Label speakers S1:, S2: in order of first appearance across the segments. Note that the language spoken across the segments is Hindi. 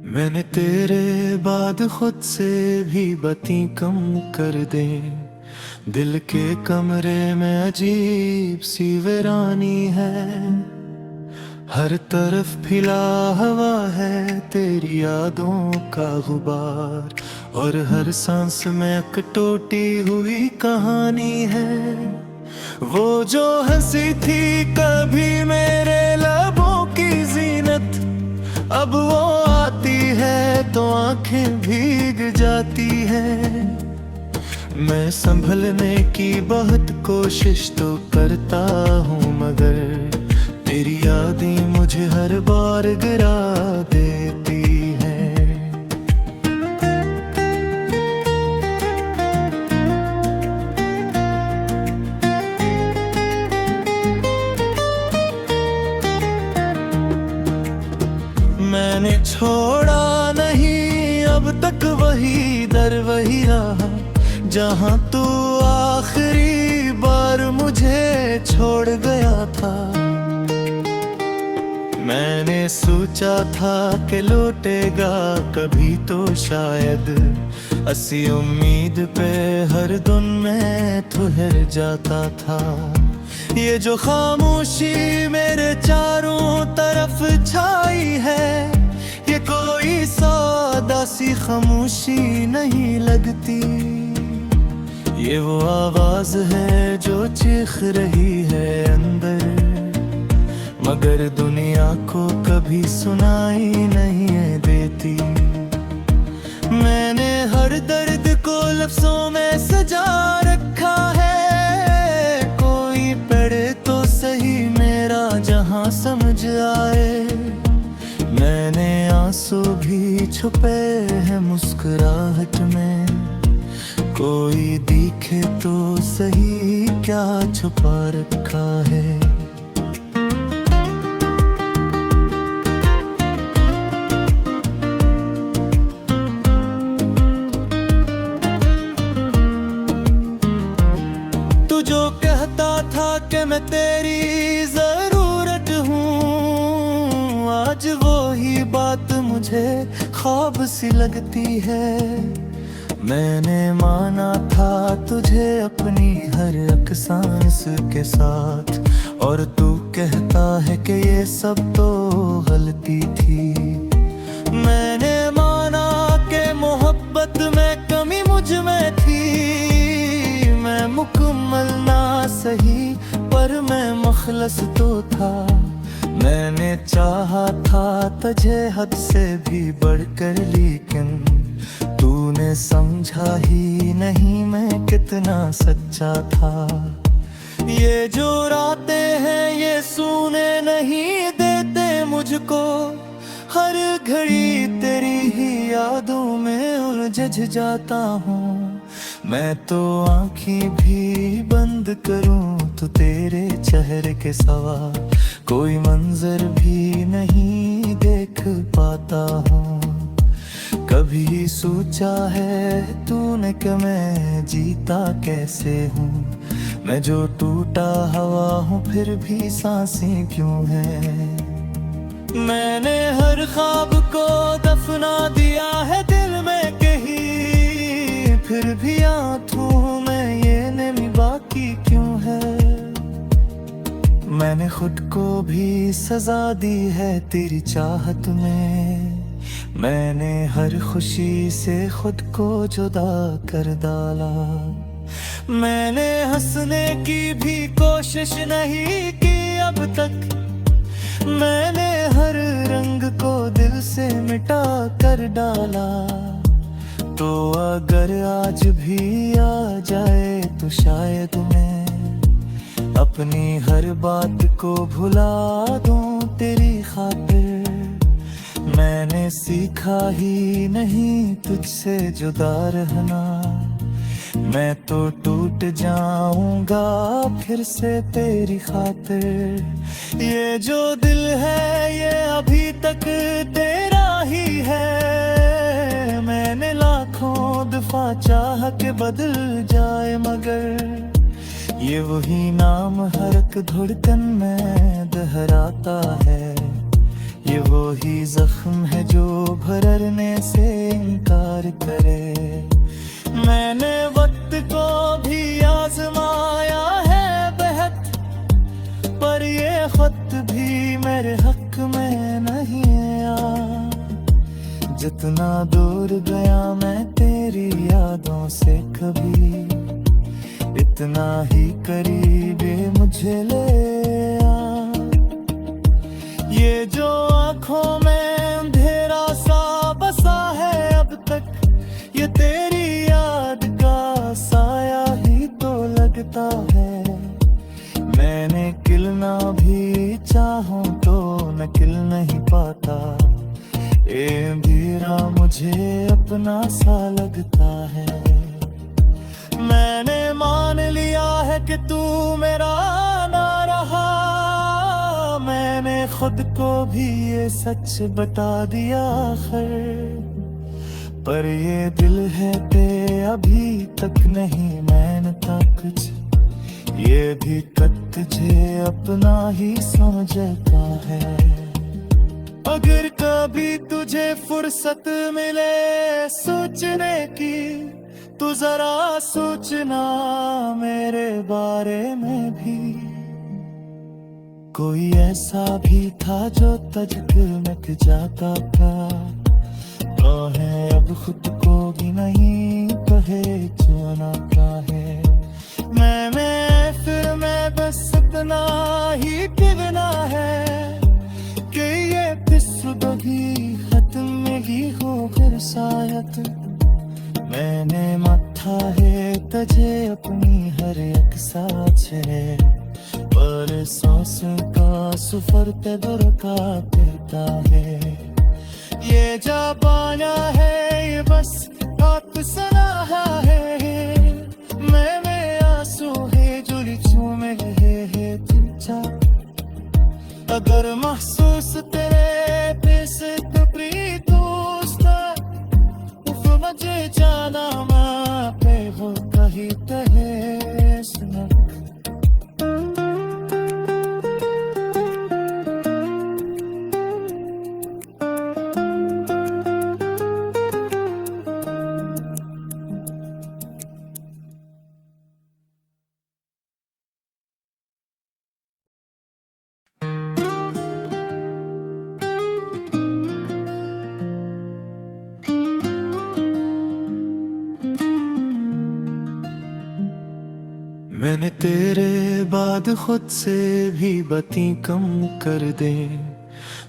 S1: मैंने तेरे बाद खुद से भी बत्ती कम कर दे। दिल के कमरे में अजीब सी वीरानी है। हर तरफ फिला हवा है तेरी यादों का गुबार, और हर सांस में एक टूटी हुई कहानी है। वो जो हंसी थी कभी मेरे लबों की जीनत, अब वो आती है तो आंखें भीग जाती है। मैं संभलने की बहुत कोशिश तो करता हूँ, मगर तेरी यादें मुझे हर बार गिरा देती हैं। मैंने छोड़ा नहीं अब तक वही दर वही रहा, जहाँ तू आखिरी बार मुझे छोड़ गया था। मैंने सोचा था कि लौटेगा कभी तो शायद, ऐसी उम्मीद पे हर दिन मैं ठहर जाता था। ये जो खामोशी मेरे चारों तरफ छाई है, ये कोई सादा सी खामोशी नहीं लगती। ये वो आवाज है जो चीख रही है अंदर, मगर दुनिया को कभी सुनाई नहीं देती। मैंने हर दर्द को लफ्जों में सजा रखा है, कोई पढ़े तो सही मेरा जहां समझ आए। मैंने आंसू भी छुपे हैं मुस्कुराहट में, कोई दिखे तो सही क्या छुपा रखा है। तू जो कहता था कि मैं तेरी जरूरत हूँ, आज वो ही बात मुझे ख्वाब सी लगती है। मैंने माना था तुझे अपनी हर एक सांस के साथ, और तू कहता है कि ये सब तो गलती थी। मैंने माना कि मोहब्बत में कमी मुझ में थी। मैं मुकम्मल ना सही पर मैं मुखलस तो था। मैंने चाहा था तुझे हद से भी बढ़कर, लेकिन तूने समझा ही नहीं मैं कितना सच्चा था। ये जो रातें हैं ये सूने नहीं देते मुझको, हर घड़ी तेरी ही यादों में उलझ जाता हूँ। मैं तो आँखें भी बंद करूँ तो तेरे चेहरे के सिवा कोई मंजर भी नहीं देख पाता हूँ। कभी सोचा है तूने कि मैं जीता कैसे हूँ? मैं जो टूटा हवा हूँ फिर भी सांसें क्यों हैं? मैंने हर ख्वाब को दफना दिया है दिल में कहीं, फिर भी आंखों में ये नमी बाकी क्यों है? मैंने खुद को भी सजा दी है तेरी चाहत में। मैंने हर खुशी से खुद को जुदा कर डाला। मैंने हंसने की भी कोशिश नहीं की अब तक। मैंने हर रंग को दिल से मिटा कर डाला। तो अगर आज भी आ जाए तो शायद मैं अपनी हर बात को भुला दूं तेरी खातिर। मैंने सीखा ही नहीं तुझसे जुदा रहना। मैं तो टूट जाऊंगा फिर से तेरी खातिर। ये जो दिल है ये अभी तक तेरा ही है। मैंने लाखों दफा चाह के बदल जाए, मगर ये वही नाम हर एक धड़कन में दोहराता है। ये वही जख्म है जो भरने से इनकार करे। मैंने वक्त को भी आजमाया है बेहद, पर ये खत भी मेरे हक में नहीं आया। जितना दूर गया मैं तेरी यादों से कभी, इतना ही करीब ये मुझे ले आ। ये जो आँखों में अंधेरा सा बसा है अब तक, ये तेरी याद का साया ही तो लगता है। मैंने खिलना भी चाहूं तो न खिल नहीं पाता, ये अंधेरा मुझे अपना सा लगता है। मैंने मान लिया है कि तू मेरा ना रहा, मैंने खुद को भी ये सच बता दिया आखिर। पर ये दिल है ते अभी तक नहीं मानता कुछ, ये भी तुझे अपना ही समझता है। अगर कभी तुझे फुर्सत मिले सोचने की, तू जरा सोचना मेरे बारे में भी। कोई ऐसा भी था जो तजक मिट जाता था, तो है अब खुद को भी नहीं पहचाना है। फिर मैं बस इतना ही कहना है कि ये किस्म भी खत्म मिली हो फिर शायद। मैंने माथा है तुझे अपनी हर एक साथ है, पर सांस का सफर पे दूर का कहता है। ये जा पाना है ये बस आप सना है, मैं आंसू है जो लिखूं में है तुझा। अगर महसूस तेरे पे से तो प्रीत दोस्ता, मुझे जाना माँ पे हो कहीं तहे सुनक। मैंने तेरे बाद खुद से भी बत्ती कम कर दे,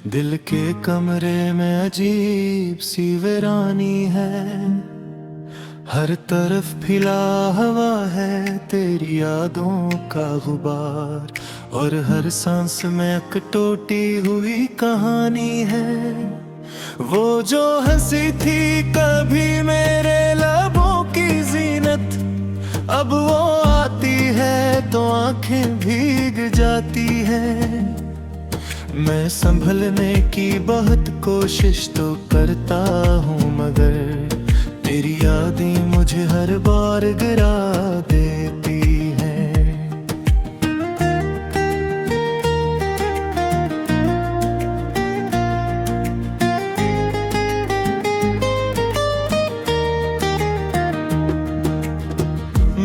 S1: दिल के कमरे में अजीब सी वीरानी है। हर तरफ फिला हवा है तेरी यादों का गुबार, और हर सांस में एक टूटी हुई कहानी है। वो जो हंसी थी कभी मेरे लबों की जीनत, अब वो आती है तो आंखें भीग जाती है। मैं संभलने की बहुत कोशिश तो करता हूँ, मगर तेरी यादें मुझे हर बार गिरा देती हैं।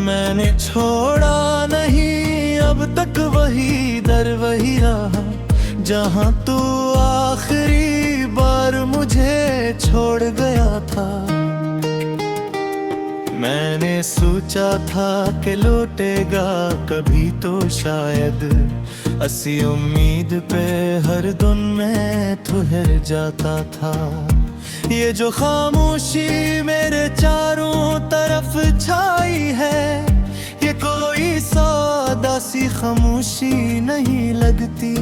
S1: मैंने छोड़ा नहीं अब तक वही दर वही रहा, जहाँ तू आखिरी बार मुझे छोड़ गया था। मैंने सोचा था कि लौटेगा कभी तो शायद, असी उम्मीद पे हर दिन मैं ठहर जाता था। ये जो खामोशी मेरे चारों तरफ छाई है, ये कोई सादा सी खामोशी नहीं लगती।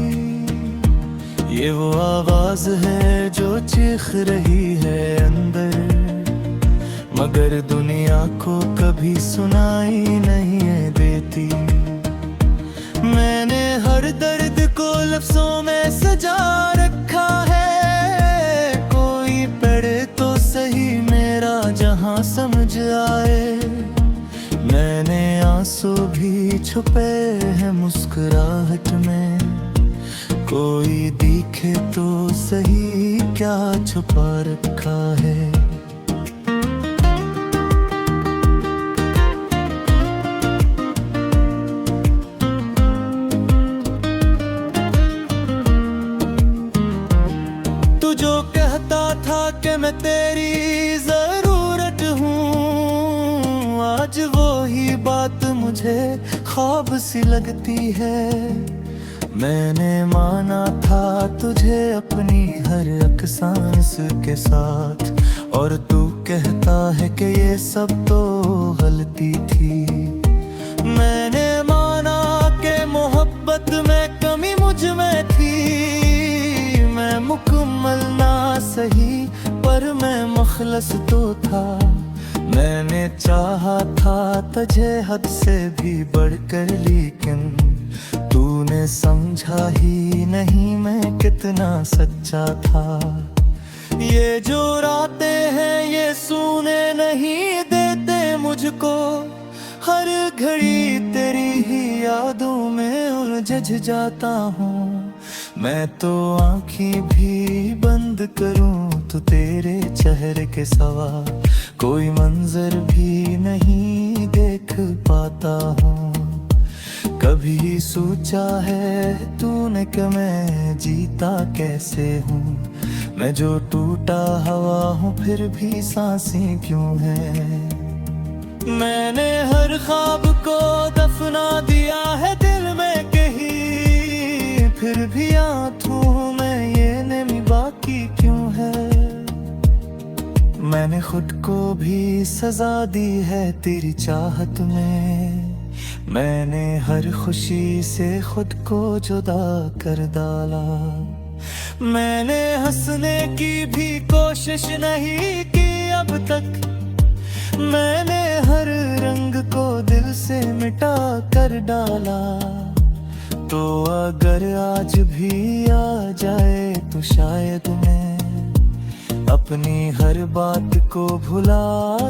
S1: ये वो आवाज है जो चीख रही है अंदर, मगर दुनिया को कभी सुनाई नहीं देती। मैंने हर दर्द को लफ्जों में सजा रखा है, कोई पढ़े तो सही मेरा जहां समझ आए। मैंने आंसू भी छुपे हैं मुस्कुराहट में, कोई दिखे तो सही क्या छुपा रखा है। तू जो कहता था कि मैं तेरी जरूरत हूँ, आज वो ही बात मुझे ख्वाब सी लगती है। मैंने माना था तुझे अपनी हर एक सांस के साथ, और तू कहता है कि ये सब तो गलती थी। मैंने माना कि मोहब्बत में कमी मुझ में थी। मैं मुकम्मल ना सही पर मैं मुखलस तो था। मैंने चाहा था तुझे हद से भी बढ़कर, लेकिन तूने समझा ही नहीं मैं कितना सच्चा था। ये जो रातें हैं ये सूने नहीं देते मुझको, हर घड़ी तेरी ही यादों में उलझ जाता हूँ। मैं तो आँखें भी बंद करूँ तो तेरे चेहरे के सिवा कोई मंजर भी नहीं देख पाता हूँ। कभी सोचा है तूने कि मैं जीता कैसे हूँ? मैं जो टूटा हवा हूँ फिर भी सांसें क्यों हैं? मैंने हर ख्वाब को दफना दिया है दिल में कहीं, फिर भी आंखों में ये नमी बाकी क्यों है? मैंने खुद को भी सजा दी है तेरी चाहत में। मैंने हर खुशी से खुद को जुदा कर डाला। मैंने हंसने की भी कोशिश नहीं की अब तक। मैंने हर रंग को दिल से मिटा कर डाला। तो अगर आज भी आ जाए तो शायद मैं अपनी हर बात को भुला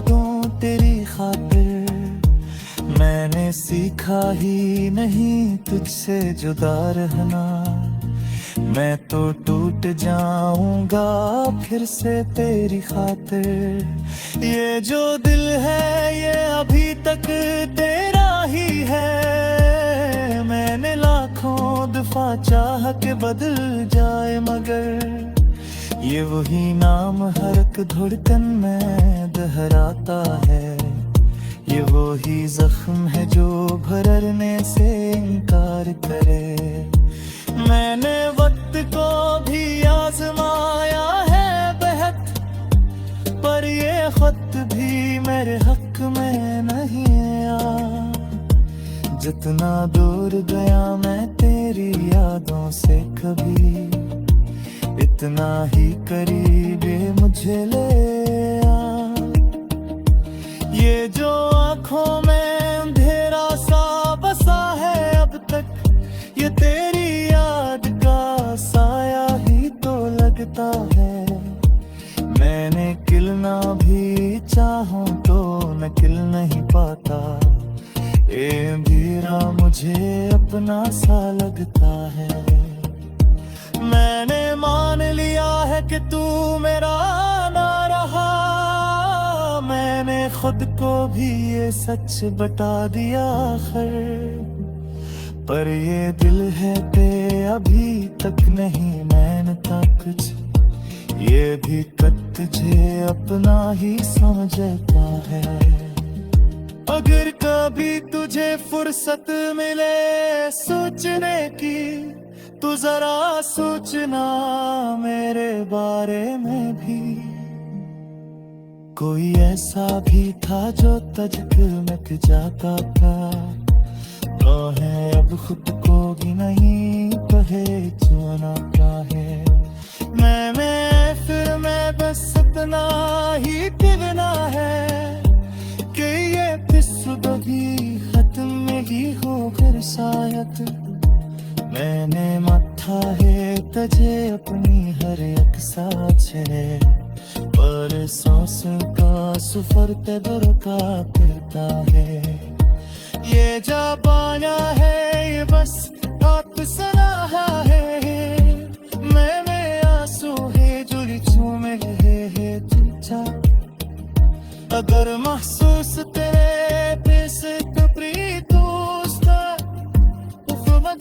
S1: दूं तेरी खातिर। मैंने सीखा ही नहीं तुझसे जुदा रहना। मैं तो टूट जाऊंगा फिर से तेरी खातिर। ये जो दिल है ये अभी तक तेरा ही है। मैंने लाखों दफा चाह के बदल जाए, मगर ये वही नाम हर एक धड़कन में दोहराता है। ये वही जख्म है जो भरने से इनकार करे। मैंने वक्त को भी आजमाया है बेहद, पर ये खत भी मेरे हक में नहीं आया। जितना दूर गया मैं तेरी यादों से कभी, इतना ही करीब मुझे ले आ। ये जो आँखों में अंधेरा सा बसा है अब तक, ये तेरी याद का साया ही तो लगता है। मैंने खिलना भी चाहूं तो मैं खिल नहीं पाता। ये मेरा मुझे अपना सा लगता है। मैंने मान लिया है कि तू मेरा ना रहा। मैंने खुद को भी ये सच बता दिया आखिर, पर ये दिल है ते अभी तक नहीं मानता कुछ। ये भी तुझे अपना ही समझता है। अगर कभी तुझे फुर्सत मिले सोचने की, तू जरा सोचना मेरे बारे में भी। कोई ऐसा भी था जो तजक मिट जाता था। तो है अब खुद को भी नहीं कहे जाना क्या है। मैं बस इतना ही कहना है कि ये फिस्द भी खत्म में ही हो फिर शायद। मैंने मथा है तुझे अपनी हर एक साथ है, पर सांस का सफर ते दूर का फिरता है। ये जा पाना है ये बस आप सलाह है। मैंने आंसू है जुड़ी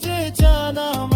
S1: मुझे जाना